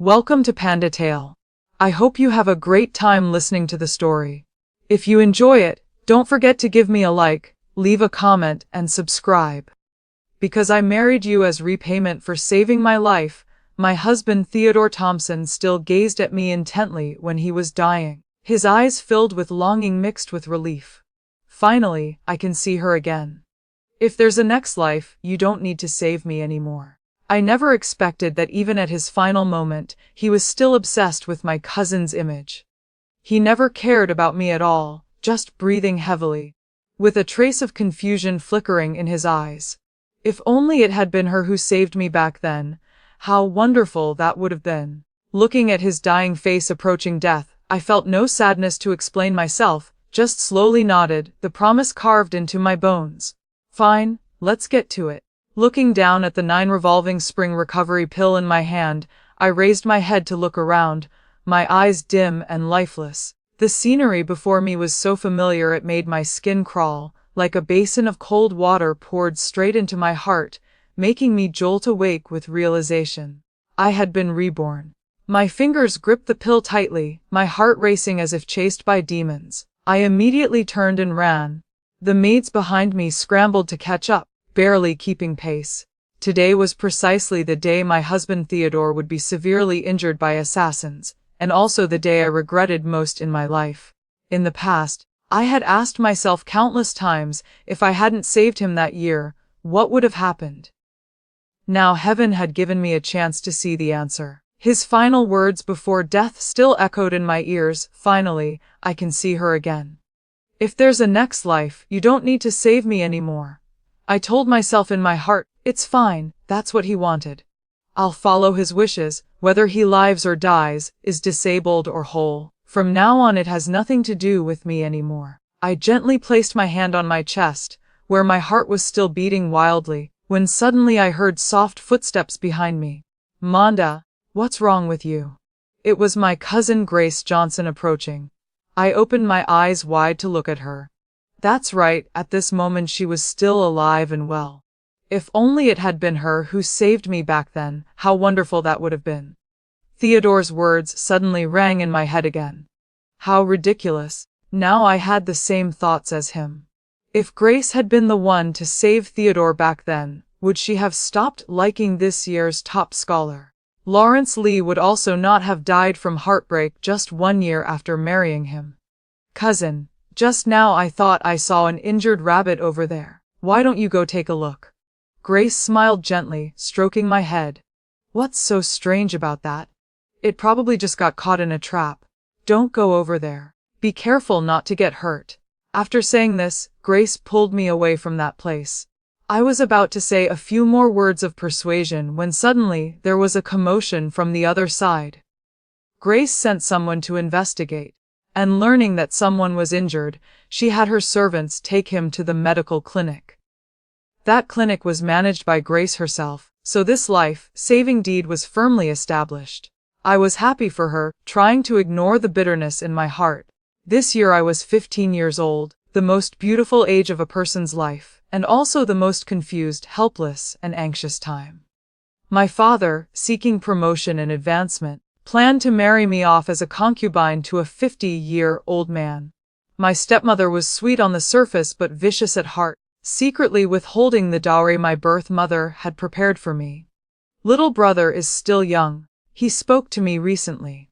Welcome to Panda Tale. I hope you have a great time listening to the story. If you enjoy it, don't forget to give me a like, leave a comment, and subscribe. Because I married you as repayment for saving my life, my husband Theodore Thompson still gazed at me intently when he was dying, his eyes filled with longing mixed with relief. Finally, I can see her again. If there's a next life, you don't need to save me anymore. I never expected that even at his final moment, he was still obsessed with my cousin's image. He never cared about me at all, just breathing heavily, with a trace of confusion flickering in his eyes. If only it had been her who saved me back then, how wonderful that would have been. Looking at his dying face approaching death, I felt no sadness to explain myself, just slowly nodded, the promise carved into my bones. Fine, let's get to it. Looking down at the 9 revolving spring recovery pill in my hand, I raised my head to look around, my eyes dim and lifeless. The scenery before me was so familiar it made my skin crawl, like a basin of cold water poured straight into my heart, making me jolt awake with realization. I had been reborn. My fingers gripped the pill tightly, my heart racing as if chased by demons. I immediately turned and ran. The maids behind me scrambled to catch up, barely keeping pace. Today was precisely the day my husband Theodore would be severely injured by assassins, and also the day I regretted most in my life. In the past, I had asked myself countless times, if I hadn't saved him that year, what would have happened? Now heaven had given me a chance to see the answer. His final words before death still echoed in my ears. Finally, I can see her again. If there's a next life, you don't need to save me anymore. I told myself in my heart, it's fine, that's what he wanted. I'll follow his wishes, whether he lives or dies, is disabled or whole. From now on it has nothing to do with me anymore. I gently placed my hand on my chest, where my heart was still beating wildly, when suddenly I heard soft footsteps behind me. Manda, what's wrong with you? It was my cousin Grace Johnson approaching. I opened my eyes wide to look at her. That's right, at this moment she was still alive and well. If only it had been her who saved me back then, how wonderful that would have been. Theodore's words suddenly rang in my head again. How ridiculous. Now I had the same thoughts as him. If Grace had been the one to save Theodore back then, would she have stopped liking this year's top scholar? Lawrence Lee would also not have died from heartbreak just 1 year after marrying him. Cousin, just now I thought I saw an injured rabbit over there. Why don't you go take a look? Grace smiled gently, stroking my head. What's so strange about that? It probably just got caught in a trap. Don't go over there. Be careful not to get hurt. After saying this, Grace pulled me away from that place. I was about to say a few more words of persuasion when suddenly there was a commotion from the other side. Grace sent someone to investigate, and learning that someone was injured, she had her servants take him to the medical clinic. That clinic was managed by Grace herself, so this life-saving deed was firmly established. I was happy for her, trying to ignore the bitterness in my heart. This year I was 15 years old, the most beautiful age of a person's life, and also the most confused, helpless, and anxious time. My father, seeking promotion and advancement, planned to marry me off as a concubine to a 50-year-old man. My stepmother was sweet on the surface but vicious at heart, secretly withholding the dowry my birth mother had prepared for me. Little brother is still young. He spoke to me recently.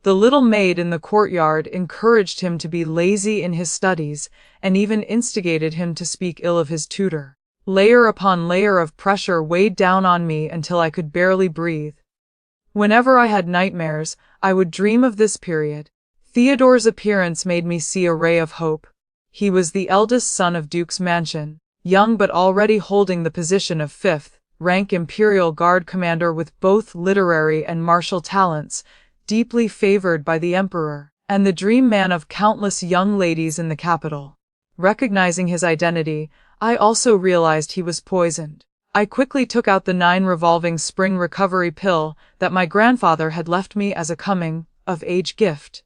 The little maid in the courtyard encouraged him to be lazy in his studies, and even instigated him to speak ill of his tutor. Layer upon layer of pressure weighed down on me until I could barely breathe. Whenever I had nightmares, I would dream of this period. Theodore's appearance made me see a ray of hope. He was the eldest son of Duke's Mansion, young but already holding the position of 5th rank Imperial Guard commander with both literary and martial talents, deeply favored by the Emperor, and the dream man of countless young ladies in the capital. Recognizing his identity, I also realized he was poisoned. I quickly took out the 9 revolving spring recovery pill that my grandfather had left me as a coming-of-age gift.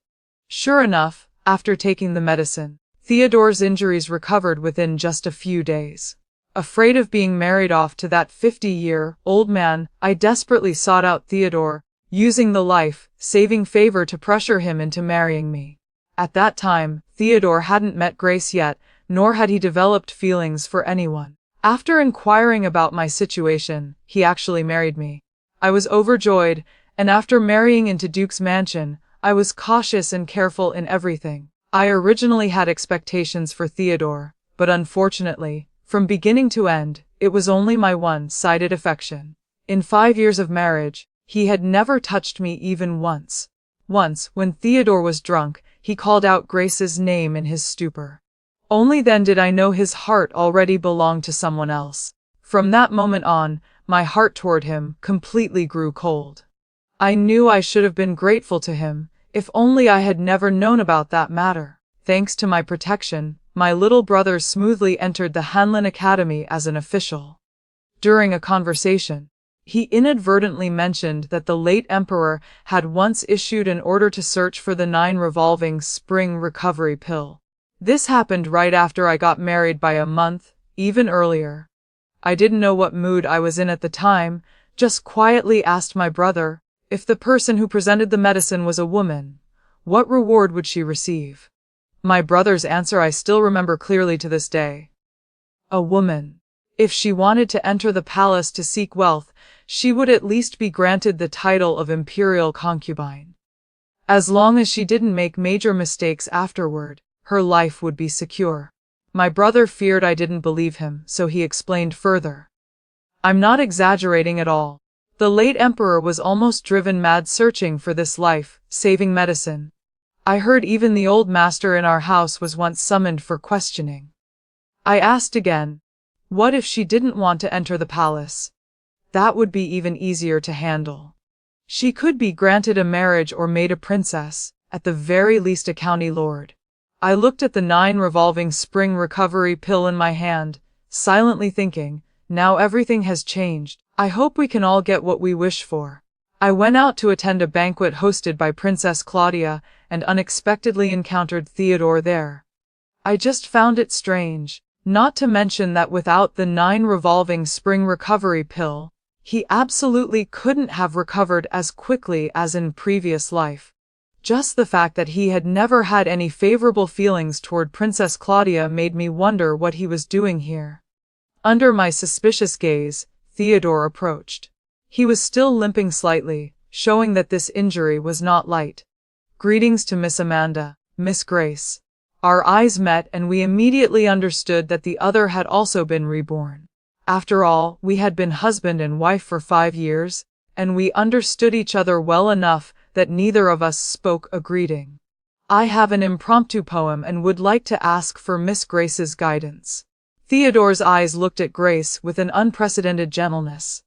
Sure enough, after taking the medicine, Theodore's injuries recovered within just a few days. Afraid of being married off to that 50-year-old man, I desperately sought out Theodore, using the life-saving favor to pressure him into marrying me. At that time, Theodore hadn't met Grace yet, nor had he developed feelings for anyone. After inquiring about my situation, he actually married me. I was overjoyed, and after marrying into Duke's mansion, I was cautious and careful in everything. I originally had expectations for Theodore, but unfortunately, from beginning to end, it was only my one-sided affection. In 5 years of marriage, he had never touched me even once. Once, when Theodore was drunk, he called out Grace's name in his stupor. Only then did I know his heart already belonged to someone else. From that moment on, my heart toward him completely grew cold. I knew I should have been grateful to him, if only I had never known about that matter. Thanks to my protection, my little brother smoothly entered the Hanlin Academy as an official. During a conversation, he inadvertently mentioned that the late emperor had once issued an order to search for the 9 revolving spring recovery pill. This happened right after I got married by a month, even earlier. I didn't know what mood I was in at the time, just quietly asked my brother, if the person who presented the medicine was a woman, what reward would she receive? My brother's answer I still remember clearly to this day. A woman. If she wanted to enter the palace to seek wealth, she would at least be granted the title of imperial concubine. As long as she didn't make major mistakes afterward, her life would be secure. My brother feared I didn't believe him, so he explained further. I'm not exaggerating at all. The late emperor was almost driven mad searching for this life-saving medicine. I heard even the old master in our house was once summoned for questioning. I asked again, what if she didn't want to enter the palace? That would be even easier to handle. She could be granted a marriage or made a princess, at the very least a county lord. I looked at the 9 revolving spring recovery pill in my hand, silently thinking, now everything has changed. I hope we can all get what we wish for. I went out to attend a banquet hosted by Princess Claudia and unexpectedly encountered Theodore there. I just found it strange, not to mention that without the 9 revolving spring recovery pill, he absolutely couldn't have recovered as quickly as in previous life. Just the fact that he had never had any favorable feelings toward Princess Claudia made me wonder what he was doing here. Under my suspicious gaze, Theodore approached. He was still limping slightly, showing that this injury was not light. Greetings to Miss Amanda, Miss Grace. Our eyes met and we immediately understood that the other had also been reborn. After all, we had been husband and wife for 5 years, and we understood each other well enough that neither of us spoke a greeting. I have an impromptu poem and would like to ask for Miss Grace's guidance. Theodore's eyes looked at Grace with an unprecedented gentleness.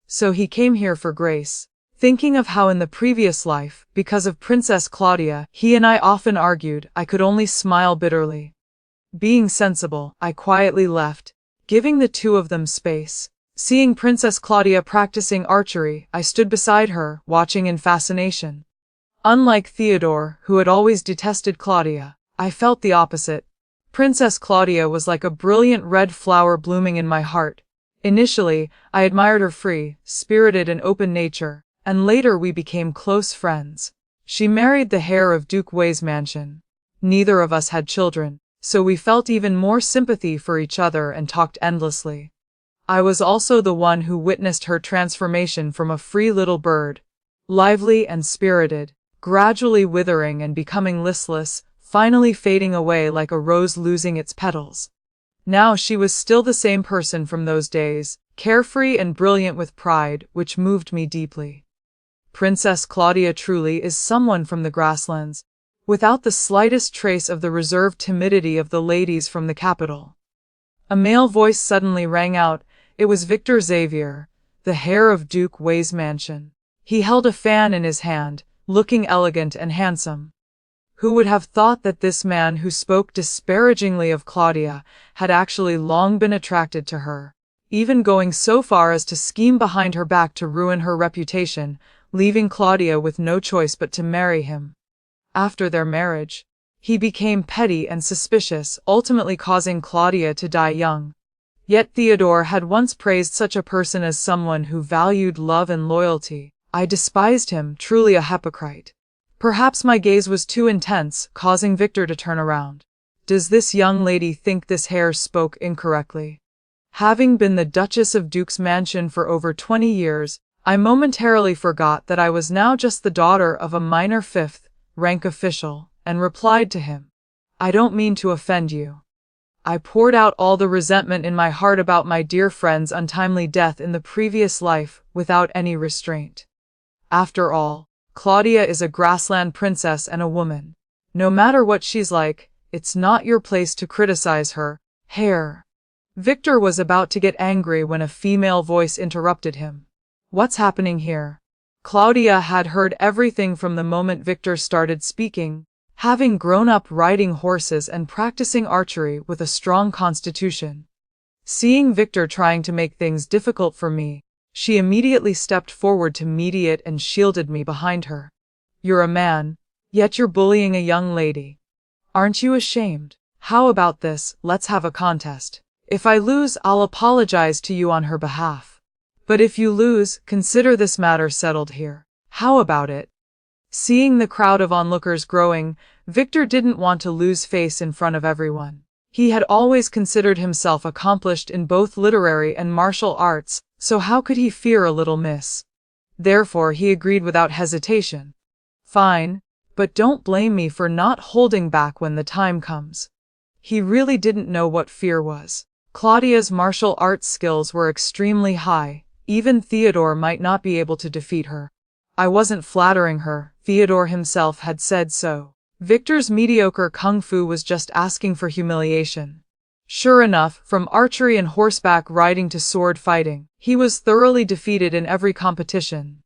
So he came here for Grace, thinking of how in the previous life, because of Princess Claudia, he and I often argued. I could only smile bitterly. Being sensible, I quietly left, giving the two of them space. Seeing Princess Claudia practicing archery, I stood beside her, watching in fascination. Unlike Theodore, who had always detested Claudia, I felt the opposite. Princess Claudia was like a brilliant red flower blooming in my heart. Initially, I admired her free, spirited and open nature, and later we became close friends. She married the heir of Duke Wei's mansion. Neither of us had children, so we felt even more sympathy for each other and talked endlessly. I was also the one who witnessed her transformation from a free little bird, lively and spirited, gradually withering and becoming listless, finally fading away like a rose losing its petals. Now she was still the same person from those days, carefree and brilliant with pride, which moved me deeply. Princess Claudia truly is someone from the grasslands, without the slightest trace of the reserved timidity of the ladies from the capital. A male voice suddenly rang out. It was Victor Xavier, the heir of Duke Wei's mansion. He held a fan in his hand, looking elegant and handsome. Who would have thought that this man who spoke disparagingly of Claudia had actually long been attracted to her, even going so far as to scheme behind her back to ruin her reputation, leaving Claudia with no choice but to marry him. After their marriage, he became petty and suspicious, ultimately causing Claudia to die young. Yet Theodore had once praised such a person as someone who valued love and loyalty. I despised him, truly a hypocrite. Perhaps my gaze was too intense, causing Victor to turn around. Does this young lady think this hare spoke incorrectly? Having been the Duchess of Duke's mansion for over 20 years, I momentarily forgot that I was now just the daughter of a minor fifth-rank official, and replied to him, I don't mean to offend you. I poured out all the resentment in my heart about my dear friend's untimely death in the previous life, without any restraint. After all, Claudia is a grassland princess and a woman. No matter what she's like, it's not your place to criticize her, hare. Victor was about to get angry when a female voice interrupted him. What's happening here? Claudia had heard everything from the moment Victor started speaking, having grown up riding horses and practicing archery with a strong constitution. Seeing Victor trying to make things difficult for me, she immediately stepped forward to mediate and shielded me behind her. You're a man, yet you're bullying a young lady. Aren't you ashamed? How about this, let's have a contest. If I lose, I'll apologize to you on her behalf. But if you lose, consider this matter settled here. How about it? Seeing the crowd of onlookers growing, Victor didn't want to lose face in front of everyone. He had always considered himself accomplished in both literary and martial arts, so how could he fear a little miss? Therefore he agreed without hesitation. Fine, but don't blame me for not holding back when the time comes. He really didn't know what fear was. Claudia's martial arts skills were extremely high, even Theodore might not be able to defeat her. I wasn't flattering her, Theodore himself had said so. Victor's mediocre kung fu was just asking for humiliation. Sure enough, from archery and horseback riding to sword fighting, he was thoroughly defeated in every competition.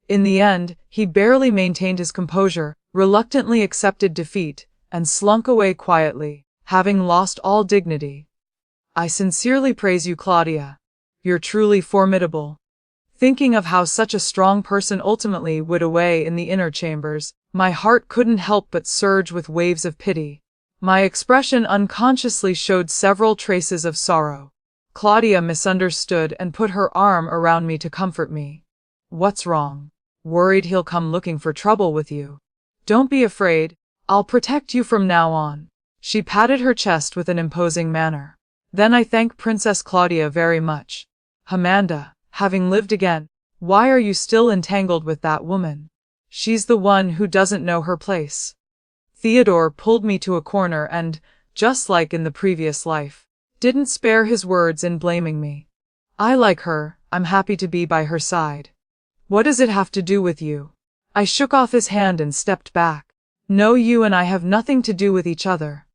In the end, he barely maintained his composure, reluctantly accepted defeat, and slunk away quietly, having lost all dignity. I sincerely praise you, Claudia. You're truly formidable. Thinking of how such a strong person ultimately would away in the inner chambers, my heart couldn't help but surge with waves of pity. My expression unconsciously showed several traces of sorrow. Claudia misunderstood and put her arm around me to comfort me. What's wrong? Worried he'll come looking for trouble with you? Don't be afraid, I'll protect you from now on. She patted her chest with an imposing manner. Then I thank Princess Claudia very much. Amanda, having lived again, why are you still entangled with that woman? She's the one who doesn't know her place. Theodore pulled me to a corner and, just like in the previous life, didn't spare his words in blaming me. I like her, I'm happy to be by her side. What does it have to do with you? I shook off his hand and stepped back. No, you and I have nothing to do with each other.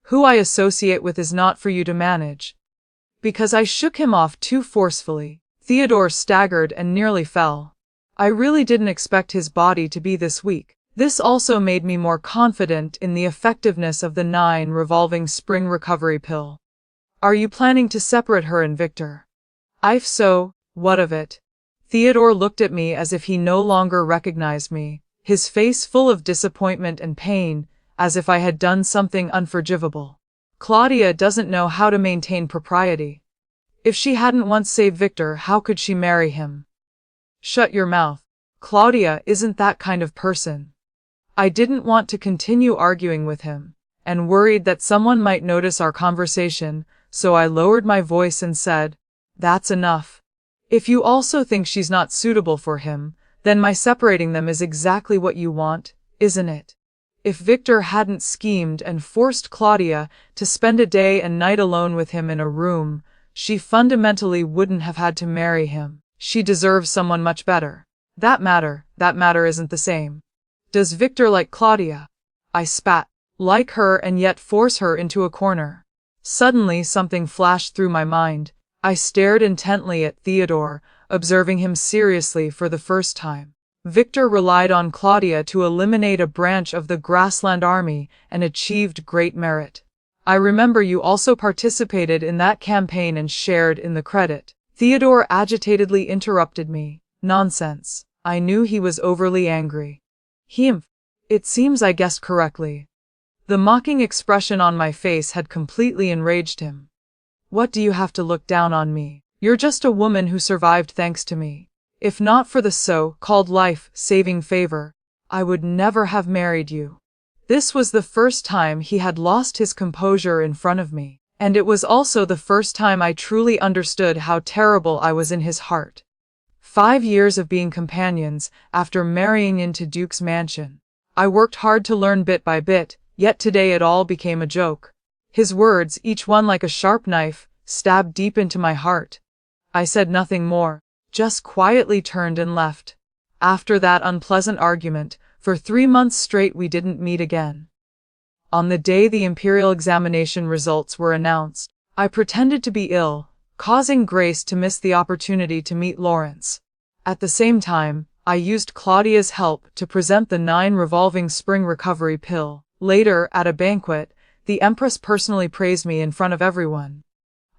Who I associate with is not for you to manage. Because I shook him off too forcefully, Theodore staggered and nearly fell. I really didn't expect his body to be this weak. This also made me more confident in the effectiveness of the 9 revolving spring recovery pill. Are you planning to separate her and Victor? If so, what of it? Theodore looked at me as if he no longer recognized me, his face full of disappointment and pain, as if I had done something unforgivable. Claudia doesn't know how to maintain propriety. If she hadn't once saved Victor, how could she marry him? Shut your mouth. Claudia isn't that kind of person. I didn't want to continue arguing with him, and worried that someone might notice our conversation, so I lowered my voice and said, That's enough. If you also think she's not suitable for him, then my separating them is exactly what you want, isn't it? If Victor hadn't schemed and forced Claudia to spend a day and night alone with him in a room, she fundamentally wouldn't have had to marry him. She deserves someone much better. That matter isn't the same. Does Victor like Claudia? I spat. Like her and yet force her into a corner. Suddenly something flashed through my mind. I stared intently at Theodore, observing him seriously for the first time. Victor relied on Claudia to eliminate a branch of the Grassland Army and achieved great merit. I remember you also participated in that campaign and shared in the credit. Theodore agitatedly interrupted me. Nonsense. I knew he was overly angry. It seems I guessed correctly. The mocking expression on my face had completely enraged him. What do you have to look down on me? You're just a woman who survived thanks to me. If not for the so-called life-saving favor, I would never have married you. This was the first time he had lost his composure in front of me, and it was also the first time I truly understood how terrible I was in his heart. 5 years of being companions, after marrying into Duke's mansion. I worked hard to learn bit by bit, yet today it all became a joke. His words, each one like a sharp knife, stabbed deep into my heart. I said nothing more, just quietly turned and left. After that unpleasant argument, for 3 months straight we didn't meet again. On the day the imperial examination results were announced, I pretended to be ill, causing Grace to miss the opportunity to meet Lawrence. At the same time, I used Claudia's help to present the 9 revolving spring recovery pill. Later, at a banquet, the Empress personally praised me in front of everyone.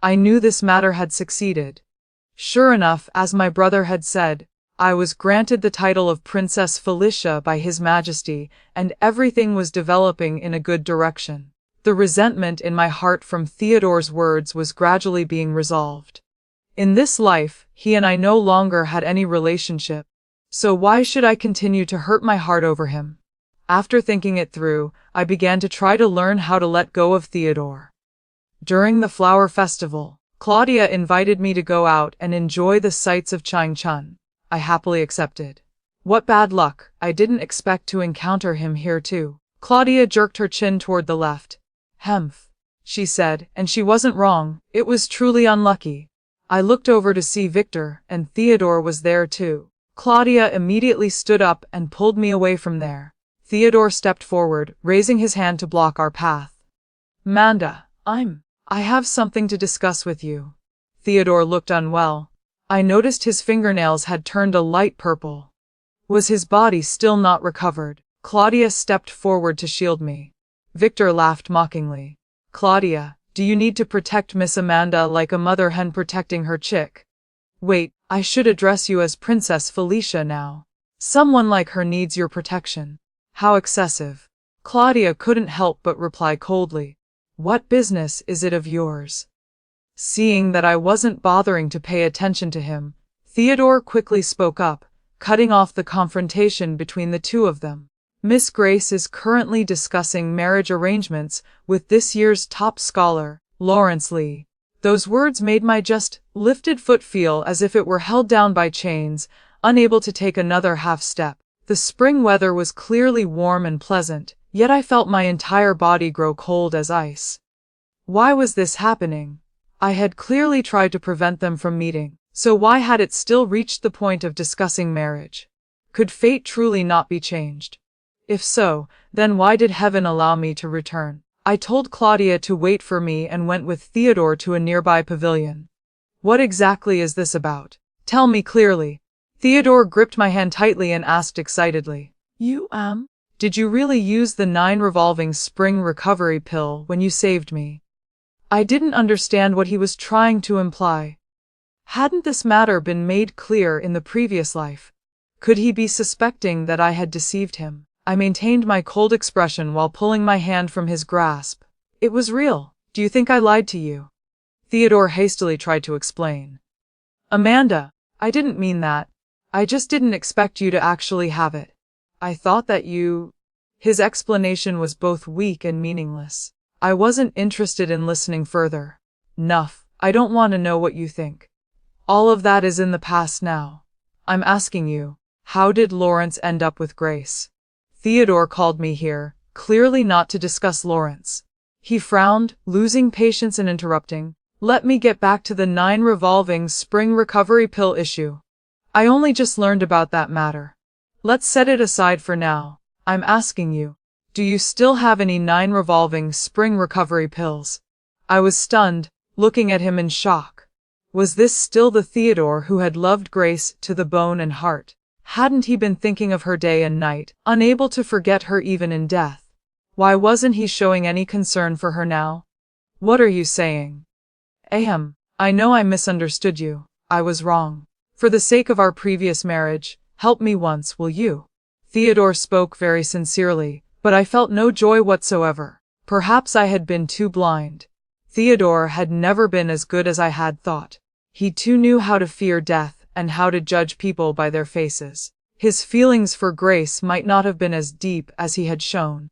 I knew this matter had succeeded. Sure enough, as my brother had said, I was granted the title of Princess Felicia by His Majesty, and everything was developing in a good direction. The resentment in my heart from Theodore's words was gradually being resolved. In this life, he and I no longer had any relationship, so why should I continue to hurt my heart over him? After thinking it through, I began to try to learn how to let go of Theodore. During the flower festival, Claudia invited me to go out and enjoy the sights of Changchun. I happily accepted. What bad luck, I didn't expect to encounter him here too. Claudia jerked her chin toward the left. Hemph, she said, and she wasn't wrong, it was truly unlucky. I looked over to see Victor, and Theodore was there too. Claudia immediately stood up and pulled me away from there. Theodore stepped forward, raising his hand to block our path. Manda, I have something to discuss with you. Theodore looked unwell. I noticed his fingernails had turned a light purple. Was his body still not recovered? Claudia stepped forward to shield me. Victor laughed mockingly. Claudia, do you need to protect Miss Amanda like a mother hen protecting her chick? Wait, I should address you as Princess Felicia now. Someone like her needs your protection. How excessive. Claudia couldn't help but reply coldly. What business is it of yours? Seeing that I wasn't bothering to pay attention to him, Theodore quickly spoke up, cutting off the confrontation between the two of them. Miss Grace is currently discussing marriage arrangements with this year's top scholar, Lawrence Lee. Those words made my just lifted foot feel as if it were held down by chains, unable to take another half step. The spring weather was clearly warm and pleasant, yet I felt my entire body grow cold as ice. Why was this happening? I had clearly tried to prevent them from meeting, so why had it still reached the point of discussing marriage? Could fate truly not be changed? If so, then why did heaven allow me to return? I told Claudia to wait for me and went with Theodore to a nearby pavilion. What exactly is this about? Tell me clearly. Theodore gripped my hand tightly and asked excitedly. Did you really use the 9 revolving spring recovery pill when you saved me? I didn't understand what he was trying to imply. Hadn't this matter been made clear in the previous life? Could he be suspecting that I had deceived him? I maintained my cold expression while pulling my hand from his grasp. It was real. Do you think I lied to you? Theodore hastily tried to explain. Amanda, I didn't mean that. I just didn't expect you to actually have it. I thought that you... His explanation was both weak and meaningless. I wasn't interested in listening further. Nuff, I don't want to know what you think. All of that is in the past now. I'm asking you, how did Lawrence end up with Grace? Theodore called me here, clearly not to discuss Lawrence. He frowned, losing patience and interrupting. Let me get back to the 9 revolving spring recovery pill issue. I only just learned about that matter. Let's set it aside for now. I'm asking you, do you still have any 9 revolving spring recovery pills? I was stunned, looking at him in shock. Was this still the Theodore who had loved Grace to the bone and heart? Hadn't he been thinking of her day and night, unable to forget her even in death? Why wasn't he showing any concern for her now? What are you saying? Ahem, I know I misunderstood you. I was wrong. For the sake of our previous marriage, help me once, will you? Theodore spoke very sincerely, but I felt no joy whatsoever. Perhaps I had been too blind. Theodore had never been as good as I had thought. He too knew how to fear death and how to judge people by their faces. His feelings for Grace might not have been as deep as he had shown.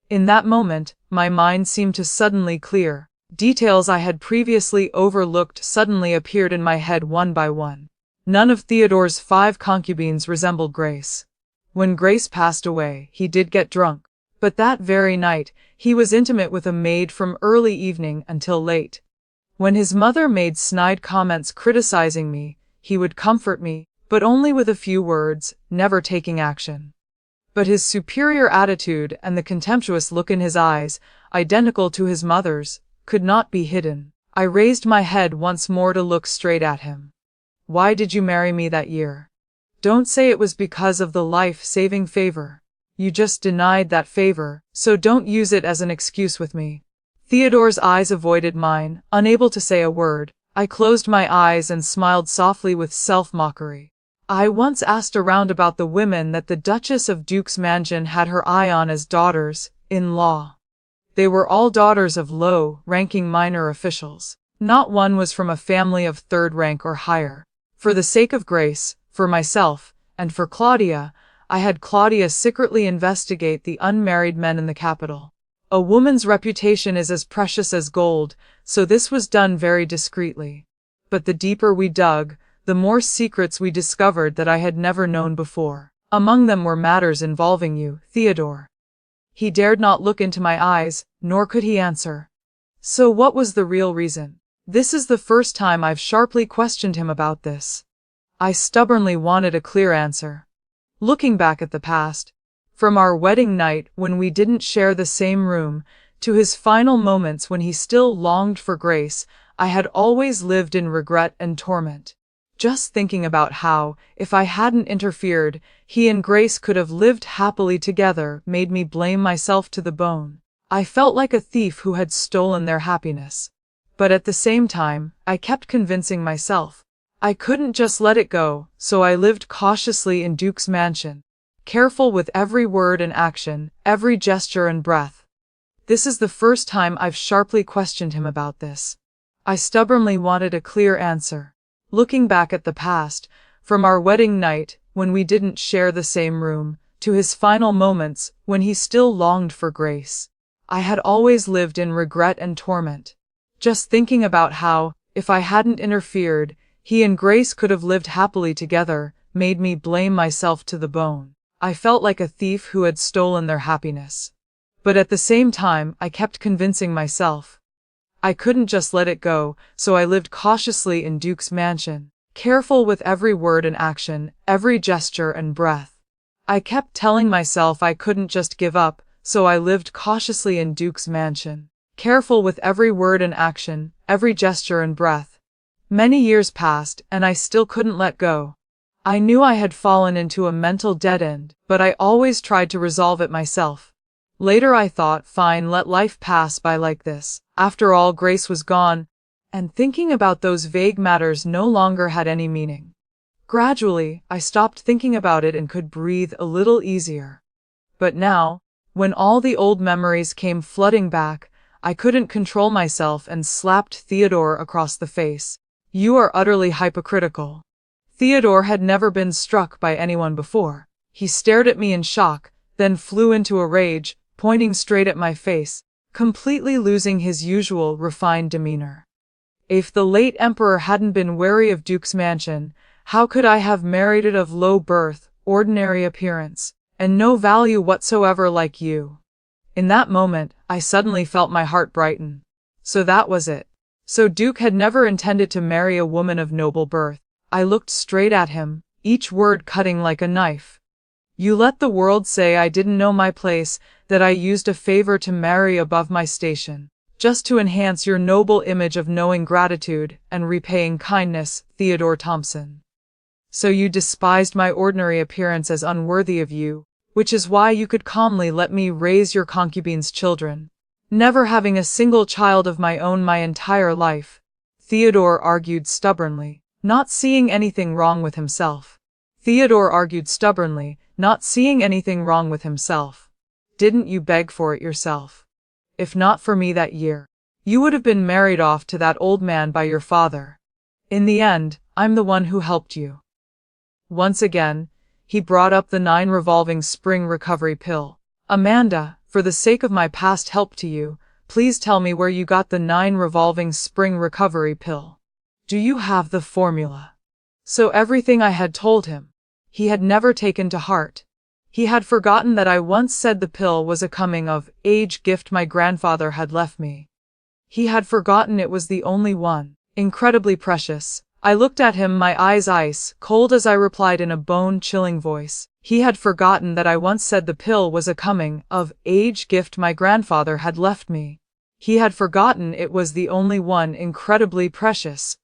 In that moment, my mind seemed to suddenly clear. Details I had previously overlooked suddenly appeared in my head one by one. None of Theodore's 5 concubines resembled Grace. When Grace passed away, he did get drunk. But that very night, he was intimate with a maid from early evening until late. When his mother made snide comments criticizing me, he would comfort me, but only with a few words, never taking action. But his superior attitude and the contemptuous look in his eyes, identical to his mother's, could not be hidden. I raised my head once more to look straight at him. Why did you marry me that year? Don't say it was because of the life-saving favor. You just denied that favor, so don't use it as an excuse with me. Theodore's eyes avoided mine, unable to say a word. I closed my eyes and smiled softly with self-mockery. I once asked around about the women that the Duchess of Duke's Mansion had her eye on as daughters-in-law. They were all daughters of low-ranking minor officials. Not one was from a family of 3rd rank or higher. For the sake of Grace, for myself, and for Claudia, I had Claudia secretly investigate the unmarried men in the capital. A woman's reputation is as precious as gold, so this was done very discreetly. But the deeper we dug, the more secrets we discovered that I had never known before. Among them were matters involving you, Theodore. He dared not look into my eyes, nor could he answer. So what was the real reason? This is the first time I've sharply questioned him about this. I stubbornly wanted a clear answer. Looking back at the past, from our wedding night when we didn't share the same room, to his final moments when he still longed for Grace, I had always lived in regret and torment. Just thinking about how, if I hadn't interfered, he and Grace could have lived happily together made me blame myself to the bone. I felt like a thief who had stolen their happiness. But at the same time, I kept convincing myself I couldn't just let it go, so I lived cautiously in Duke's Mansion, careful with every word and action, every gesture and breath. This is the first time I've sharply questioned him about this. I stubbornly wanted a clear answer. Looking back at the past, from our wedding night, when we didn't share the same room, to his final moments, when he still longed for Grace, I had always lived in regret and torment. Just thinking about how, if I hadn't interfered, he and Grace could have lived happily together, made me blame myself to the bone. I felt like a thief who had stolen their happiness. But at the same time, I kept convincing myself I couldn't just let it go, so I lived cautiously in Duke's Mansion, careful with every word and action, every gesture and breath. I kept telling myself I couldn't just give up, so I lived cautiously in Duke's Mansion, careful with every word and action, every gesture and breath. Many years passed, and I still couldn't let go. I knew I had fallen into a mental dead end, but I always tried to resolve it myself. Later I thought, fine, let life pass by like this. After all, Grace was gone, and thinking about those vague matters no longer had any meaning. Gradually, I stopped thinking about it and could breathe a little easier. But now, when all the old memories came flooding back, I couldn't control myself and slapped Theodore across the face. You are utterly hypocritical. Theodore had never been struck by anyone before. He stared at me in shock, then flew into a rage, pointing straight at my face, completely losing his usual refined demeanor. If the late emperor hadn't been wary of Duke's Mansion, how could I have married it of low birth, ordinary appearance, and no value whatsoever like you? In that moment, I suddenly felt my heart brighten. So that was it. So Duke had never intended to marry a woman of noble birth. I looked straight at him, each word cutting like a knife. You let the world say I didn't know my place, that I used a favor to marry above my station, just to enhance your noble image of knowing gratitude and repaying kindness, Theodore Thompson. So you despised my ordinary appearance as unworthy of you, which is why you could calmly let me raise your concubine's children, never having a single child of my own my entire life. Theodore argued stubbornly, not seeing anything wrong with himself. Theodore argued stubbornly, not seeing anything wrong with himself. Didn't you beg for it yourself? If not for me that year, you would have been married off to that old man by your father. In the end, I'm the one who helped you. Once again, he brought up the 9 revolving spring recovery pill. Amanda, for the sake of my past help to you, please tell me where you got the 9 revolving spring recovery pill. Do you have the formula? So everything I had told him, he had never taken to heart. He had forgotten that I once said the pill was a coming-of-age gift my grandfather had left me. He had forgotten it was the only one, incredibly precious. I looked at him, my eyes ice cold, as I replied in a bone-chilling voice. He had forgotten that I once said the pill was a coming-of-age gift my grandfather had left me. He had forgotten it was the only one, incredibly precious.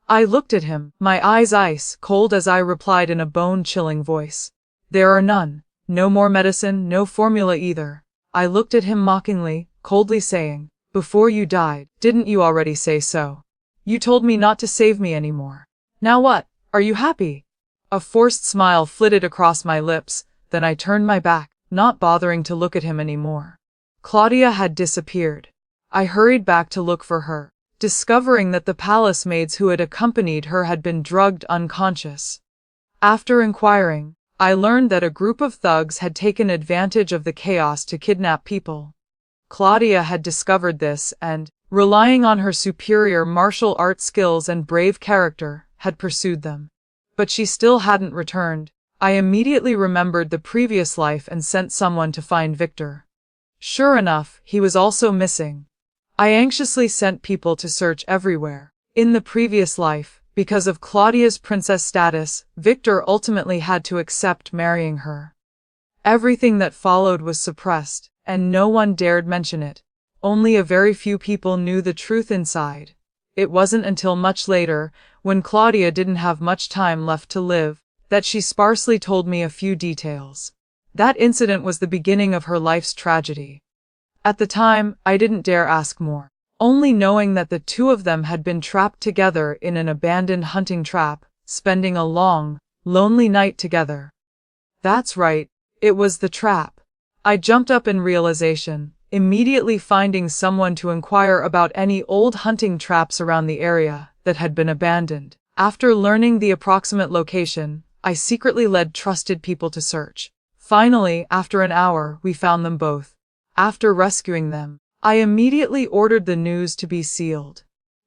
I looked at him, my eyes ice cold, as I replied in a bone-chilling voice. There are none. No more medicine, no formula either. I looked at him mockingly, coldly saying, before you died, didn't you already say so? You told me not to save me anymore. Now what? Are you happy? A forced smile flitted across my lips, then I turned my back, not bothering to look at him anymore. Claudia had disappeared. I hurried back to look for her, discovering that the palace maids who had accompanied her had been drugged unconscious. After inquiring, I learned that a group of thugs had taken advantage of the chaos to kidnap people. Claudia had discovered this and, relying on her superior martial art skills and brave character, had pursued them. But she still hadn't returned. I immediately remembered the previous life and sent someone to find Victor. Sure enough, he was also missing. I anxiously sent people to search everywhere. In the previous life, because of Claudia's princess status, Victor ultimately had to accept marrying her. Everything that followed was suppressed, and no one dared mention it. Only a very few people knew the truth inside. It wasn't until much later, when Claudia didn't have much time left to live, that she sparsely told me a few details. That incident was the beginning of her life's tragedy. At the time, I didn't dare ask more, only knowing that the two of them had been trapped together in an abandoned hunting trap, spending a long, lonely night together. That's right, it was the trap. I jumped up in realization, immediately finding someone to inquire about any old hunting traps around the area that had been abandoned. After learning the approximate location, I secretly led trusted people to search. Finally, after an hour, we found them both. After rescuing them, I immediately ordered the news to be sealed.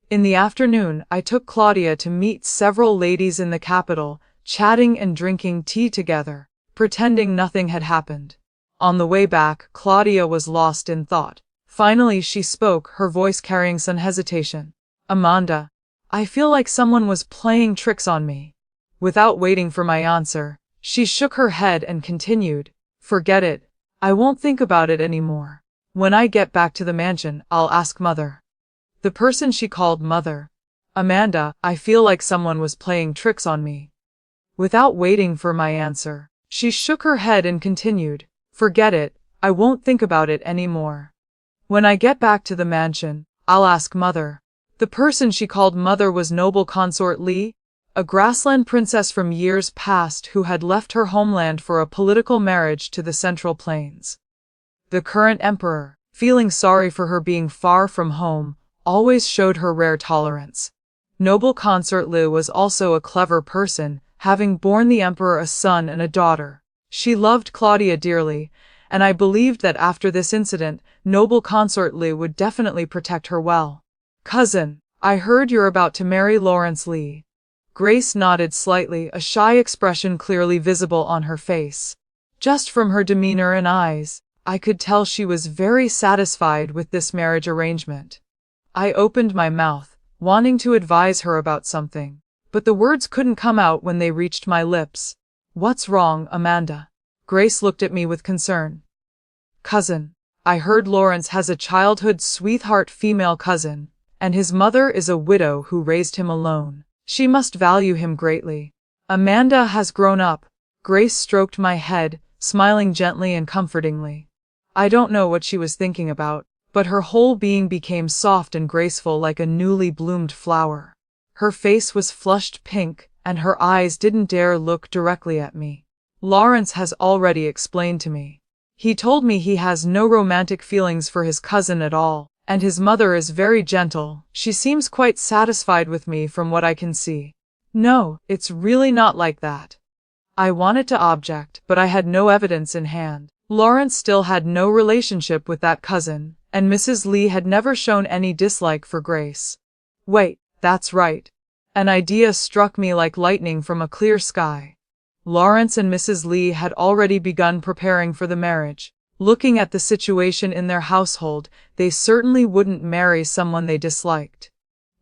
In the afternoon, I took Claudia to meet several ladies in the capital, chatting and drinking tea together, pretending nothing had happened. On the way back, Claudia was lost in thought. Finally she spoke, her voice carrying some hesitation. Amanda, I feel like someone was playing tricks on me. Without waiting for my answer, she shook her head and continued, forget it. I won't think about it anymore. When I get back to the mansion, I'll ask Mother. The person she called Mother. Amanda, I feel like someone was playing tricks on me. Without waiting for my answer, she shook her head and continued, forget it, I won't think about it anymore. When I get back to the mansion, I'll ask Mother. The person she called Mother was noble consort Li, a grassland princess from years past who had left her homeland for a political marriage to the Central Plains. The current emperor, feeling sorry for her being far from home, always showed her rare tolerance. Noble consort Li was also a clever person, having borne the emperor a son and a daughter. She loved Claudia dearly, and I believed that after this incident, noble consort Li would definitely protect her well. Cousin, I heard you're about to marry Lawrence Li. Grace nodded slightly, a shy expression clearly visible on her face. Just from her demeanor and eyes, I could tell she was very satisfied with this marriage arrangement. I opened my mouth, wanting to advise her about something, but the words couldn't come out when they reached my lips. What's wrong, Amanda? Grace looked at me with concern. Cousin, I heard Lawrence has a childhood sweetheart female cousin, and his mother is a widow who raised him alone. She must value him greatly. Amanda has grown up. Grace stroked my head, smiling gently and comfortingly. I don't know what she was thinking about, but her whole being became soft and graceful like a newly bloomed flower. Her face was flushed pink, and her eyes didn't dare look directly at me. Lawrence has already explained to me. He told me he has no romantic feelings for his cousin at all, and his mother is very gentle. She seems quite satisfied with me from what I can see. No, it's really not like that. I wanted to object, but I had no evidence in hand. Lawrence still had no relationship with that cousin, and Mrs. Lee had never shown any dislike for Grace. Wait, that's right. An idea struck me like lightning from a clear sky. Lawrence and Mrs. Lee had already begun preparing for the marriage. Looking at the situation in their household, they certainly wouldn't marry someone they disliked.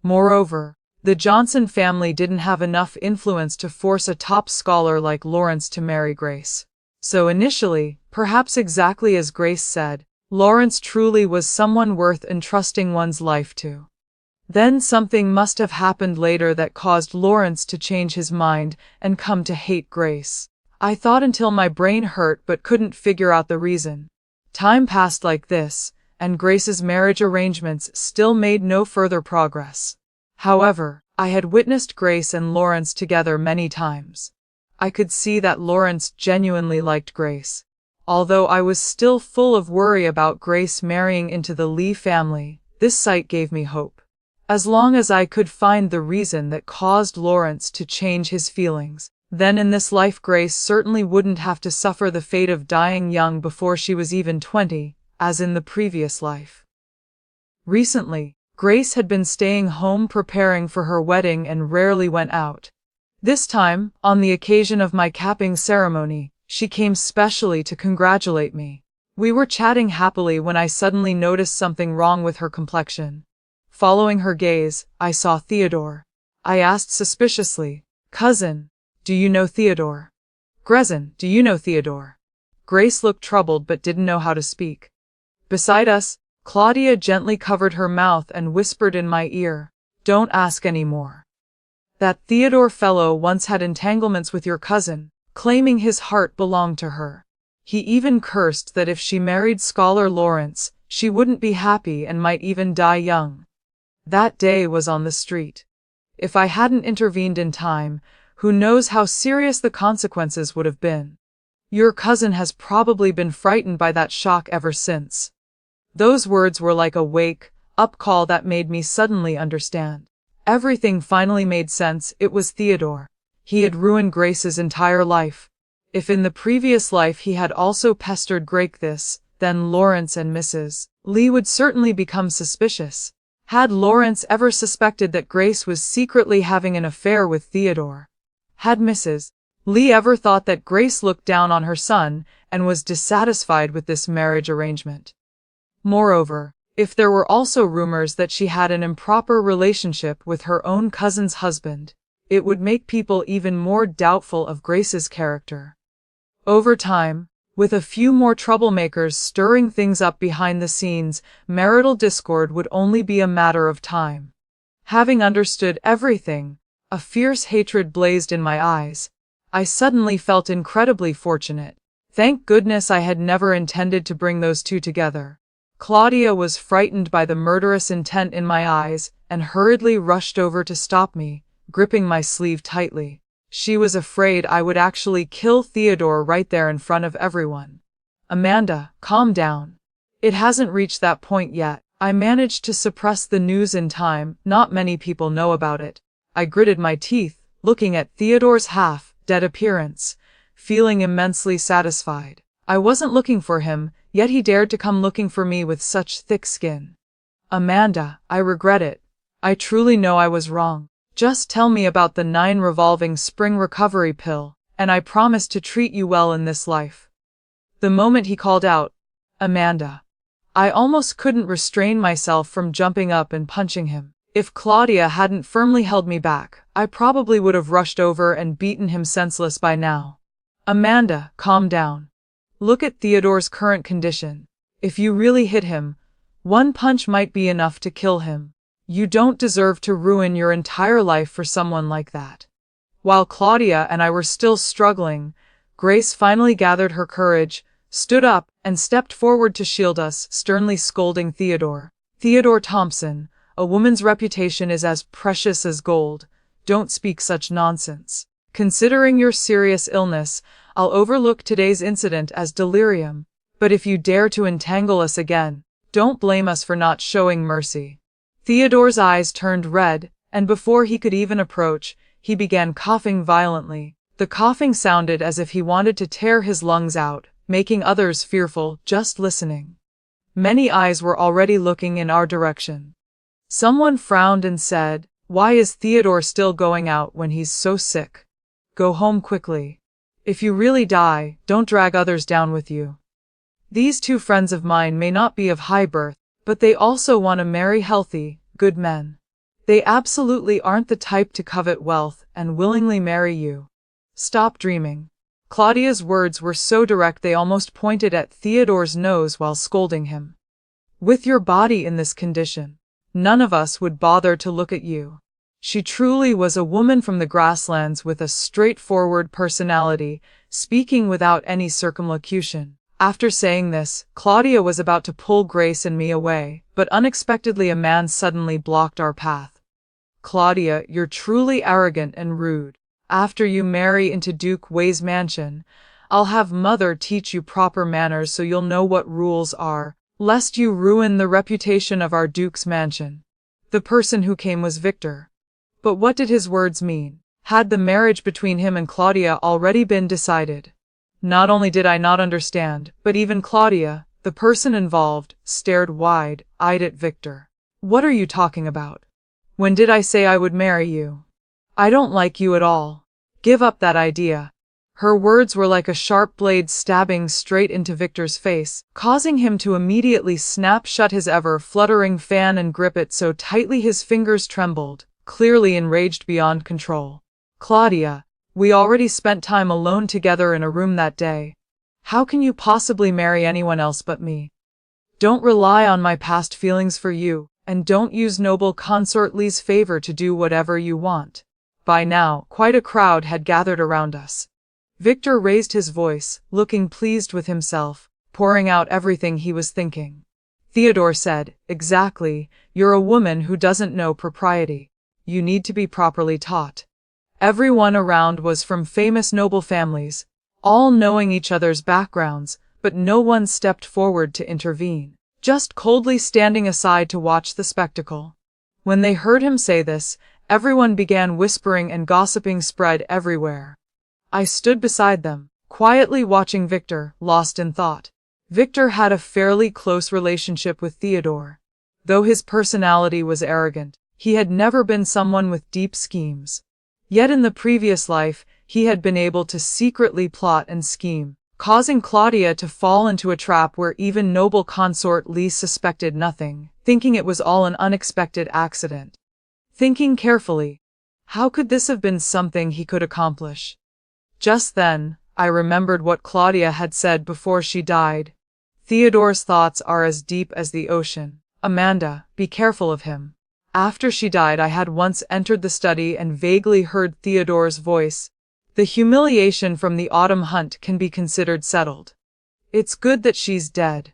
Moreover, the Johnson family didn't have enough influence to force a top scholar like Lawrence to marry Grace. So initially, perhaps exactly as Grace said, Lawrence truly was someone worth entrusting one's life to. Then something must have happened later that caused Lawrence to change his mind and come to hate Grace. I thought until my brain hurt but couldn't figure out the reason. Time passed like this, and Grace's marriage arrangements still made no further progress. However, I had witnessed Grace and Lawrence together many times. I could see that Lawrence genuinely liked Grace. Although I was still full of worry about Grace marrying into the Lee family, this sight gave me hope. As long as I could find the reason that caused Lawrence to change his feelings, then in this life Grace certainly wouldn't have to suffer the fate of dying young before she was even 20, as in the previous life. Recently, Grace had been staying home preparing for her wedding and rarely went out. This time, on the occasion of my capping ceremony, she came specially to congratulate me. We were chatting happily when I suddenly noticed something wrong with her complexion. Following her gaze, I saw Theodore. I asked suspiciously, "Cousin, do you know Theodore?" "Grezin, do you know Theodore?" Grace looked troubled but didn't know how to speak. Beside us, Claudia gently covered her mouth and whispered in my ear, "Don't ask any more. That Theodore fellow once had entanglements with your cousin, claiming his heart belonged to her. He even cursed that if she married Scholar Lawrence, she wouldn't be happy and might even die young. That day was on the street. If I hadn't intervened in time, who knows how serious the consequences would have been. Your cousin has probably been frightened by that shock ever since." Those words were like a wake-up call that made me suddenly understand. Everything finally made sense. It was Theodore. He had ruined Grace's entire life. If in the previous life he had also pestered Grace, then Lawrence and Mrs. Lee would certainly become suspicious. Had Lawrence ever suspected that Grace was secretly having an affair with Theodore? Had Mrs. Lee ever thought that Grace looked down on her son and was dissatisfied with this marriage arrangement? Moreover, if there were also rumors that she had an improper relationship with her own cousin's husband, it would make people even more doubtful of Grace's character. Over time, with a few more troublemakers stirring things up behind the scenes, marital discord would only be a matter of time. Having understood everything, a fierce hatred blazed in my eyes. I suddenly felt incredibly fortunate. Thank goodness I had never intended to bring those two together. Claudia was frightened by the murderous intent in my eyes and hurriedly rushed over to stop me, gripping my sleeve tightly. She was afraid I would actually kill Theodore right there in front of everyone. "Amanda, calm down. It hasn't reached that point yet. I managed to suppress the news in time. Not many people know about it." I gritted my teeth, looking at Theodore's half-dead appearance, feeling immensely satisfied. I wasn't looking for him, yet he dared to come looking for me with such thick skin. "Amanda, I regret it. I truly know I was wrong. Just tell me about the 9 revolving spring recovery pill, and I promise to treat you well in this life." The moment he called out, "Amanda," I almost couldn't restrain myself from jumping up and punching him. If Claudia hadn't firmly held me back, I probably would have rushed over and beaten him senseless by now. "Amanda, calm down. Look at Theodore's current condition. If you really hit him, one punch might be enough to kill him. You don't deserve to ruin your entire life for someone like that." While Claudia and I were still struggling, Grace finally gathered her courage, stood up, and stepped forward to shield us, sternly scolding Theodore. "Theodore Thompson, a woman's reputation is as precious as gold. Don't speak such nonsense. Considering your serious illness, I'll overlook today's incident as delirium. But if you dare to entangle us again, don't blame us for not showing mercy." Theodore's eyes turned red, and before he could even approach, he began coughing violently. The coughing sounded as if he wanted to tear his lungs out, making others fearful just listening. Many eyes were already looking in our direction. Someone frowned and said, "Why is Theodore still going out when he's so sick? Go home quickly. If you really die, don't drag others down with you." These two friends of mine may not be of high birth, but they also want to marry healthy, good men. They absolutely aren't the type to covet wealth and willingly marry you. Stop dreaming. Claudia's words were so direct they almost pointed at Theodore's nose while scolding him. With your body in this condition, none of us would bother to look at you. She truly was a woman from the grasslands with a straightforward personality, speaking without any circumlocution. After saying this, Claudia was about to pull Grace and me away, but unexpectedly a man suddenly blocked our path. "Claudia, you're truly arrogant and rude. After you marry into Duke Wei's mansion, I'll have Mother teach you proper manners so you'll know what rules are, lest you ruin the reputation of our Duke's mansion." The person who came was Victor. But what did his words mean? Had the marriage between him and Claudia already been decided? Not only did I not understand, but even Claudia, the person involved, stared wide-eyed at Victor. "What are you talking about? When did I say I would marry you? I don't like you at all. Give up that idea." Her words were like a sharp blade stabbing straight into Victor's face, causing him to immediately snap shut his ever-fluttering fan and grip it so tightly his fingers trembled, clearly enraged beyond control. "Claudia, we already spent time alone together in a room that day. How can you possibly marry anyone else but me? Don't rely on my past feelings for you, and don't use noble consort Li's favor to do whatever you want." By now, quite a crowd had gathered around us. Victor raised his voice, looking pleased with himself, pouring out everything he was thinking. Theodore said, "Exactly, you're a woman who doesn't know propriety. You need to be properly taught." Everyone around was from famous noble families, all knowing each other's backgrounds, but no one stepped forward to intervene, just coldly standing aside to watch the spectacle. When they heard him say this, everyone began whispering and gossiping spread everywhere. I stood beside them, quietly watching Victor, lost in thought. Victor had a fairly close relationship with Theodore. Though his personality was arrogant, he had never been someone with deep schemes. Yet in the previous life, he had been able to secretly plot and scheme, causing Claudia to fall into a trap where even noble consort Li suspected nothing, thinking it was all an unexpected accident. Thinking carefully, how could this have been something he could accomplish? Just then, I remembered what Claudia had said before she died. "Theodore's thoughts are as deep as the ocean. Amanda, be careful of him." After she died, I had once entered the study and vaguely heard Theodore's voice. "The humiliation from the autumn hunt can be considered settled. It's good that she's dead."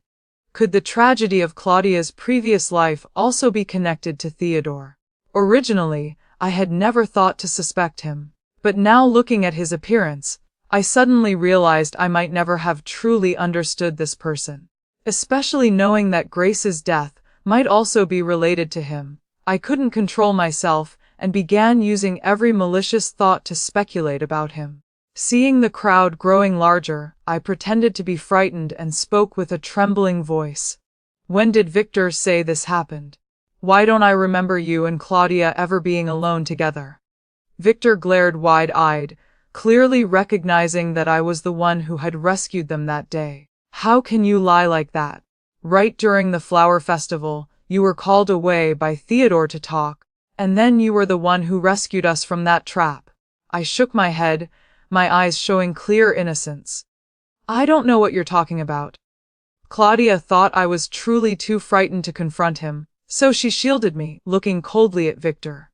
Could the tragedy of Claudia's previous life also be connected to Theodore? Originally, I had never thought to suspect him, but now looking at his appearance, I suddenly realized I might never have truly understood this person. Especially knowing that Grace's death might also be related to him, I couldn't control myself and began using every malicious thought to speculate about him. Seeing the crowd growing larger, I pretended to be frightened and spoke with a trembling voice. "When did Victor say this happened? Why don't I remember you and Claudia ever being alone together?" Victor glared wide-eyed, clearly recognizing that I was the one who had rescued them that day. "How can you lie like that? Right during the flower festival, you were called away by Theodore to talk, and then you were the one who rescued us from that trap." I shook my head, my eyes showing clear innocence. "I don't know what you're talking about." Claudia thought I was truly too frightened to confront him, so she shielded me, looking coldly at Victor.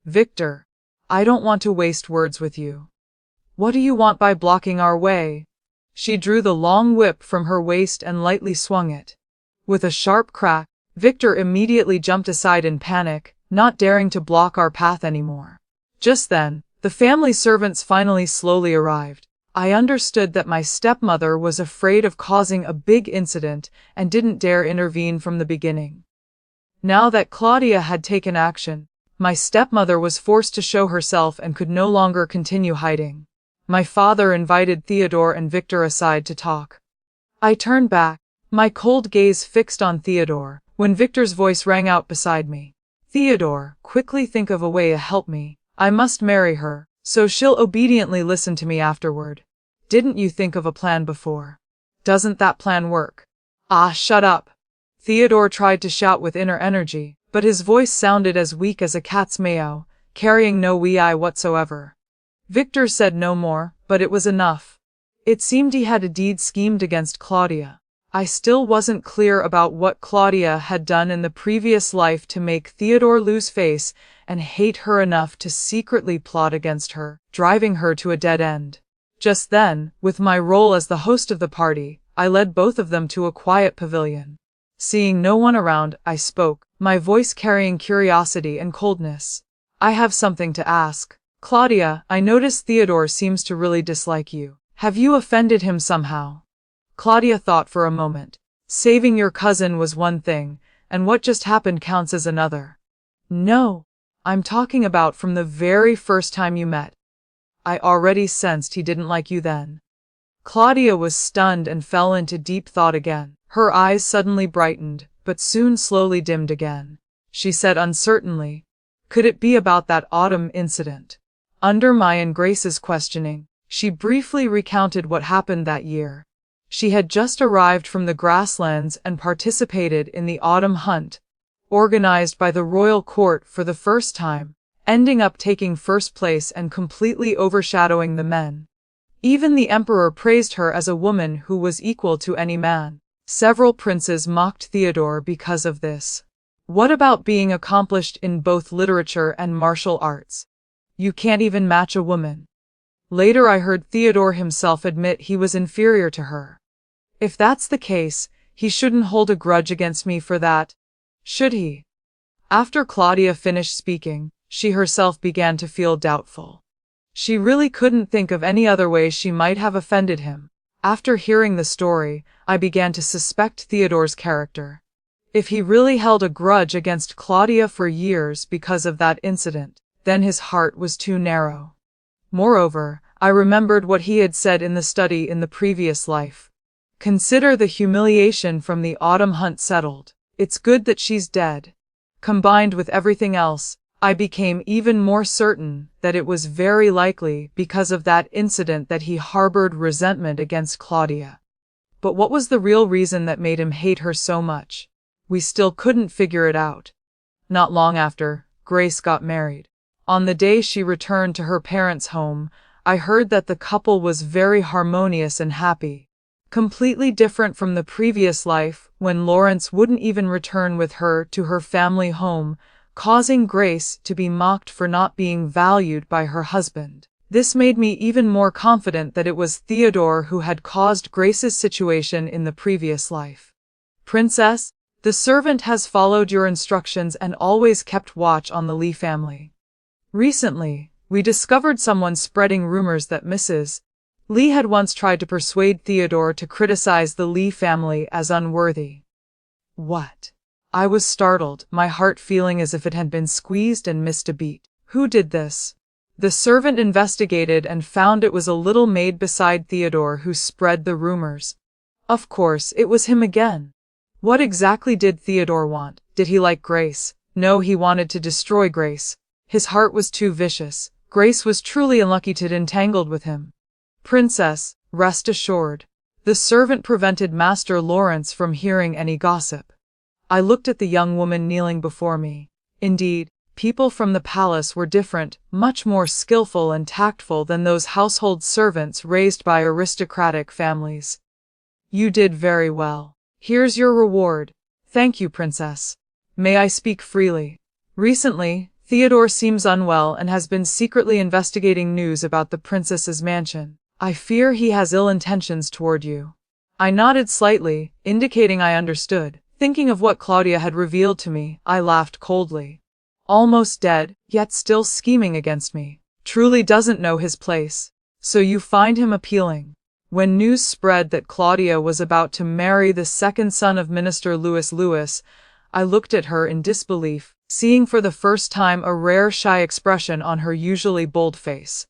"Victor, I don't want to waste words with you. What do you want by blocking our way?" She drew the long whip from her waist and lightly swung it. With a sharp crack, Victor immediately jumped aside in panic, not daring to block our path anymore. Just then, the family servants finally slowly arrived. I understood that my stepmother was afraid of causing a big incident and didn't dare intervene from the beginning. Now that Claudia had taken action, my stepmother was forced to show herself and could no longer continue hiding. My father invited Theodore and Victor aside to talk. I turned back, my cold gaze fixed on Theodore, when Victor's voice rang out beside me. Theodore, quickly think of a way to help me. I must marry her, so she'll obediently listen to me afterward. Didn't you think of a plan before? Doesn't that plan work? Ah, shut up! Theodore tried to shout with inner energy, but his voice sounded as weak as a cat's meow, carrying no eye whatsoever. Victor said no more, but it was enough. It seemed he had indeed schemed against Claudia. I still wasn't clear about what Claudia had done in the previous life to make Theodore lose face and hate her enough to secretly plot against her, driving her to a dead end. Just then, with my role as the host of the party, I led both of them to a quiet pavilion. Seeing no one around, I spoke, my voice carrying curiosity and coldness. I have something to ask. Claudia, I notice Theodore seems to really dislike you. Have you offended him somehow? Claudia thought for a moment. Saving your cousin was one thing, and what just happened counts as another. No, I'm talking about from the very first time you met. I already sensed he didn't like you then. Claudia was stunned and fell into deep thought again. Her eyes suddenly brightened, but soon slowly dimmed again. She said uncertainly, could it be about that autumn incident? Under my and Grace's questioning, she briefly recounted what happened that year. She had just arrived from the grasslands and participated in the autumn hunt, organized by the royal court for the first time, ending up taking first place and completely overshadowing the men. Even the emperor praised her as a woman who was equal to any man. Several princes mocked Theodore because of this. What about being accomplished in both literature and martial arts? You can't even match a woman. Later I heard Theodore himself admit he was inferior to her. If that's the case, he shouldn't hold a grudge against me for that, should he? After Claudia finished speaking, she herself began to feel doubtful. She really couldn't think of any other way she might have offended him. After hearing the story, I began to suspect Theodore's character. If he really held a grudge against Claudia for years because of that incident, then his heart was too narrow. Moreover, I remembered what he had said in the study in the previous life. Consider the humiliation from the autumn hunt settled. It's good that she's dead. Combined with everything else, I became even more certain that it was very likely because of that incident that he harbored resentment against Claudia. But what was the real reason that made him hate her so much? We still couldn't figure it out. Not long after, Grace got married. On the day she returned to her parents' home, I heard that the couple was very harmonious and happy. Completely different from the previous life, when Lawrence wouldn't even return with her to her family home, causing Grace to be mocked for not being valued by her husband. This made me even more confident that it was Theodore who had caused Grace's situation in the previous life. Princess, the servant has followed your instructions and always kept watch on the Lee family. Recently, we discovered someone spreading rumors that Mrs. Lee had once tried to persuade Theodore to criticize the Lee family as unworthy. What? I was startled, my heart feeling as if it had been squeezed and missed a beat. Who did this? The servant investigated and found it was a little maid beside Theodore who spread the rumors. Of course, it was him again. What exactly did Theodore want? Did he like Grace? No, he wanted to destroy Grace. His heart was too vicious. Grace was truly unlucky to get entangled with him. Princess, rest assured. The servant prevented Master Lawrence from hearing any gossip. I looked at the young woman kneeling before me. Indeed, people from the palace were different, much more skillful and tactful than those household servants raised by aristocratic families. You did very well. Here's your reward. Thank you, Princess. May I speak freely? Recently, Theodore seems unwell and has been secretly investigating news about the princess's mansion. I fear he has ill intentions toward you. I nodded slightly, indicating I understood. Thinking of what Claudia had revealed to me, I laughed coldly. Almost dead, yet still scheming against me. Truly doesn't know his place. So you find him appealing. When news spread that Claudia was about to marry the second son of Minister Lewis, I looked at her in disbelief, seeing for the first time a rare shy expression on her usually bold face.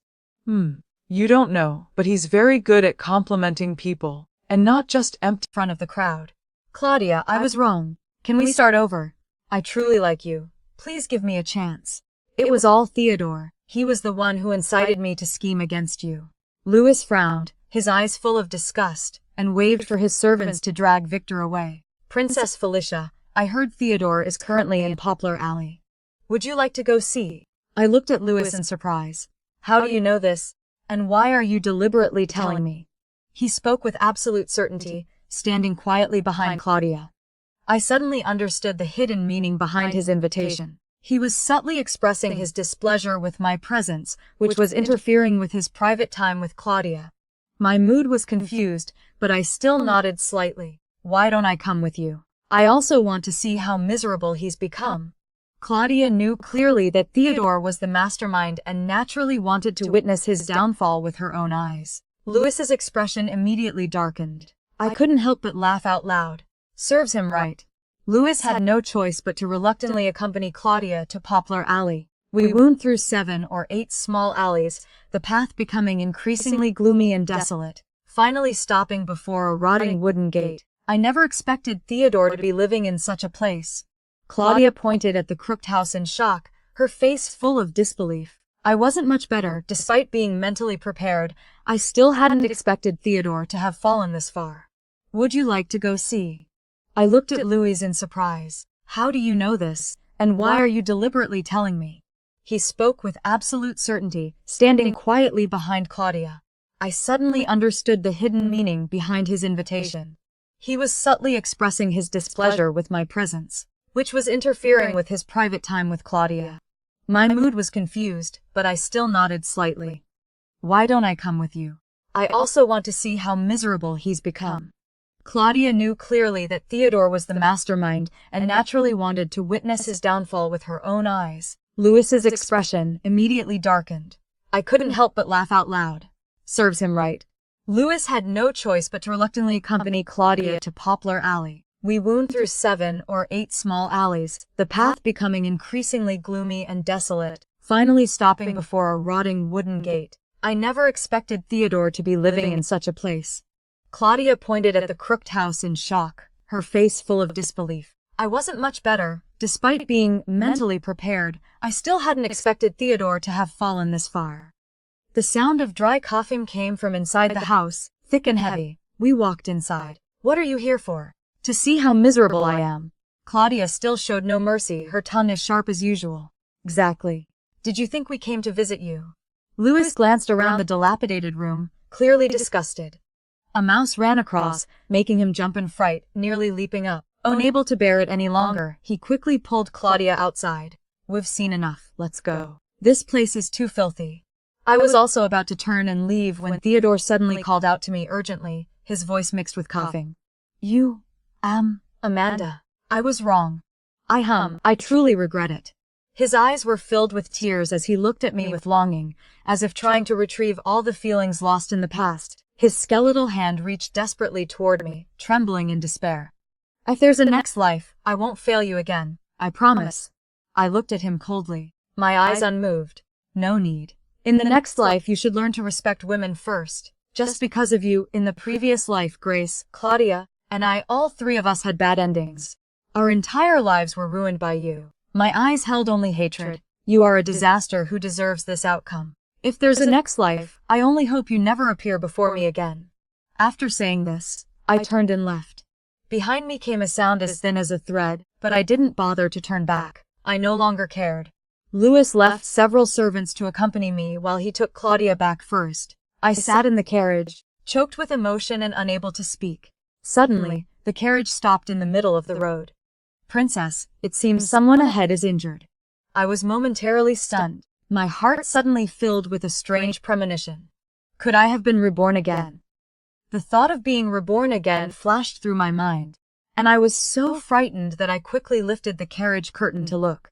You don't know, but he's very good at complimenting people, and not just empty front of the crowd. Claudia, I was wrong. Can we start over? I truly like you. Please give me a chance. It was all Theodore. He was the one who incited me to scheme against you. Louis frowned, his eyes full of disgust, and waved for his servants to drag Victor away. Princess Felicia, I heard Theodore is currently in Poplar Alley. Would you like to go see? I looked at Louis in surprise. How do you know this? And why are you deliberately telling me? He spoke with absolute certainty, standing quietly behind Claudia. I suddenly understood the hidden meaning behind his invitation. He was subtly expressing his displeasure with my presence, which was interfering with his private time with Claudia. My mood was confused, but I still nodded slightly. Why don't I come with you? I also want to see how miserable he's become. Claudia knew clearly that Theodore was the mastermind and naturally wanted to witness his downfall with her own eyes. Louis's expression immediately darkened. I couldn't help but laugh out loud. Serves him right. Louis had no choice but to reluctantly accompany Claudia to Poplar Alley. We wound through 7 or 8 small alleys, the path becoming increasingly gloomy and desolate, finally stopping before a rotting wooden gate. I never expected Theodore to be living in such a place. Claudia pointed at the crooked house in shock, her face full of disbelief. I wasn't much better, despite being mentally prepared. I still hadn't expected Theodore to have fallen this far. Would you like to go see? I looked at Louis in surprise. How do you know this, and why are you deliberately telling me? He spoke with absolute certainty, standing quietly behind Claudia. I suddenly understood the hidden meaning behind his invitation. He was subtly expressing his displeasure with my presence, which was interfering with his private time with Claudia. My mood was confused, but I still nodded slightly. Why don't I come with you? I also want to see how miserable he's become. Claudia knew clearly that Theodore was the mastermind and naturally wanted to witness his downfall with her own eyes. Louis's expression immediately darkened. I couldn't help but laugh out loud. Serves him right. Louis had no choice but to reluctantly accompany Claudia to Poplar Alley. We wound through 7 or 8 small alleys, the path becoming increasingly gloomy and desolate, finally stopping before a rotting wooden gate. I never expected Theodore to be living in such a place. Claudia pointed at the crooked house in shock, her face full of disbelief. I wasn't much better. Despite being mentally prepared, I still hadn't expected Theodore to have fallen this far. The sound of dry coughing came from inside the house, thick and heavy. We walked inside. What are you here for? To see how miserable I am. Claudia still showed no mercy, her tongue as sharp as usual. Exactly. Did you think we came to visit you? Louis glanced around the dilapidated room, clearly disgusted. A mouse ran across, making him jump in fright, nearly leaping up. Unable to bear it any longer, he quickly pulled Claudia outside. We've seen enough, let's go. This place is too filthy. I was also about to turn and leave when Theodore suddenly called out to me urgently, his voice mixed with coughing. You, Amanda. I was wrong. I truly regret it. His eyes were filled with tears as he looked at me with longing, as if trying to retrieve all the feelings lost in the past. His skeletal hand reached desperately toward me, trembling in despair. If there's a next life, I won't fail you again, I promise. I looked at him coldly, my eyes unmoved. No need. In the next life you should learn to respect women first. Just because of you, in the previous life, Grace, Claudia, and I, all 3 of us had bad endings. Our entire lives were ruined by you. My eyes held only hatred. You are a disaster who deserves this outcome. If there's a next life, I only hope you never appear before me again. After saying this, I turned and left. Behind me came a sound as thin as a thread, but I didn't bother to turn back. I no longer cared. Louis left several servants to accompany me while he took Claudia back first. I sat in the carriage, choked with emotion and unable to speak. Suddenly, the carriage stopped in the middle of the road. Princess, it seems someone ahead is injured. I was momentarily stunned. My heart suddenly filled with a strange premonition. Could I have been reborn again? The thought of being reborn again flashed through my mind, and I was so frightened that I quickly lifted the carriage curtain to look.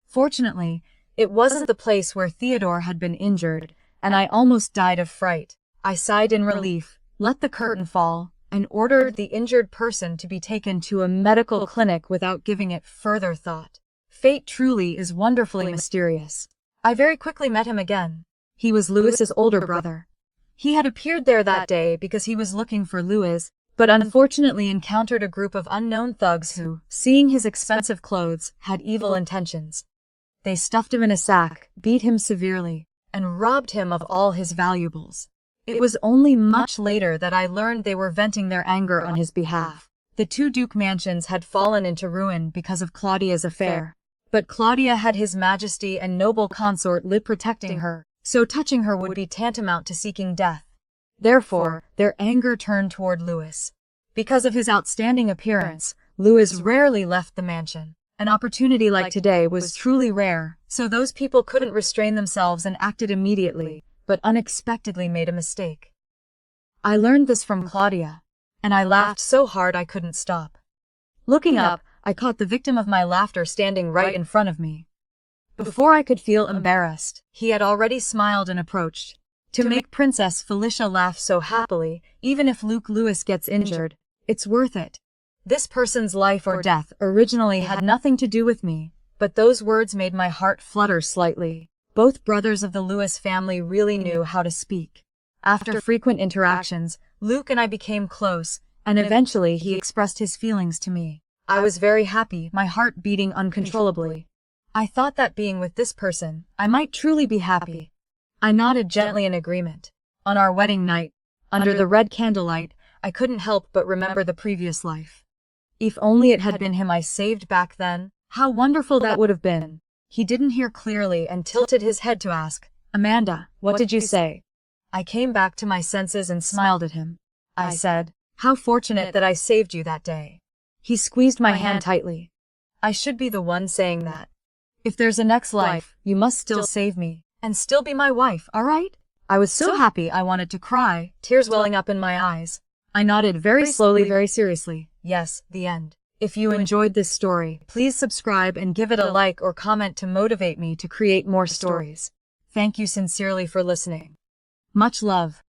Fortunately, it wasn't the place where Theodore had been injured, and I almost died of fright. I sighed in relief, let the curtain fall, and ordered the injured person to be taken to a medical clinic without giving it further thought. Fate truly is wonderfully mysterious. I very quickly met him again. He was Louis's older brother. He had appeared there that day because he was looking for Louis, but unfortunately encountered a group of unknown thugs who, seeing his expensive clothes, had evil intentions. They stuffed him in a sack, beat him severely, and robbed him of all his valuables. It was only much later that I learned they were venting their anger on his behalf. The two Duke mansions had fallen into ruin because of Claudia's affair. But Claudia had His Majesty and noble consort live protecting her, so touching her would be tantamount to seeking death. Therefore, their anger turned toward Louis. Because of his outstanding appearance, Louis rarely left the mansion. An opportunity like today was truly rare, so those people couldn't restrain themselves and acted immediately, but unexpectedly made a mistake. I learned this from Claudia, and I laughed so hard I couldn't stop. Looking up, I caught the victim of my laughter standing right in front of me. Before I could feel embarrassed, he had already smiled and approached. To make Princess Felicia laugh so happily, even if Luke Louis gets injured, it's worth it. This person's life or death originally had nothing to do with me, but those words made my heart flutter slightly. Both brothers of the Louis family really knew how to speak. After frequent interactions, Luke and I became close, and eventually he expressed his feelings to me. I was very happy, my heart beating uncontrollably. I thought that being with this person, I might truly be happy. I nodded gently in agreement. On our wedding night, under the red candlelight, I couldn't help but remember the previous life. If only it had been him I saved back then, how wonderful that would have been. He didn't hear clearly and tilted his head to ask, "Amanda, what did you say?" I came back to my senses and smiled at him. I said, "How fortunate that I saved you that day." He squeezed my hand tightly. "I should be the one saying that. If there's a next life, you must still save me, and still be my wife, all right?" I was so happy I wanted to cry, tears welling up in my eyes. I nodded very slowly, very seriously. Yes, the end. If you enjoyed this story, please subscribe and give it a like or comment to motivate me to create more stories. Thank you sincerely for listening. Much love.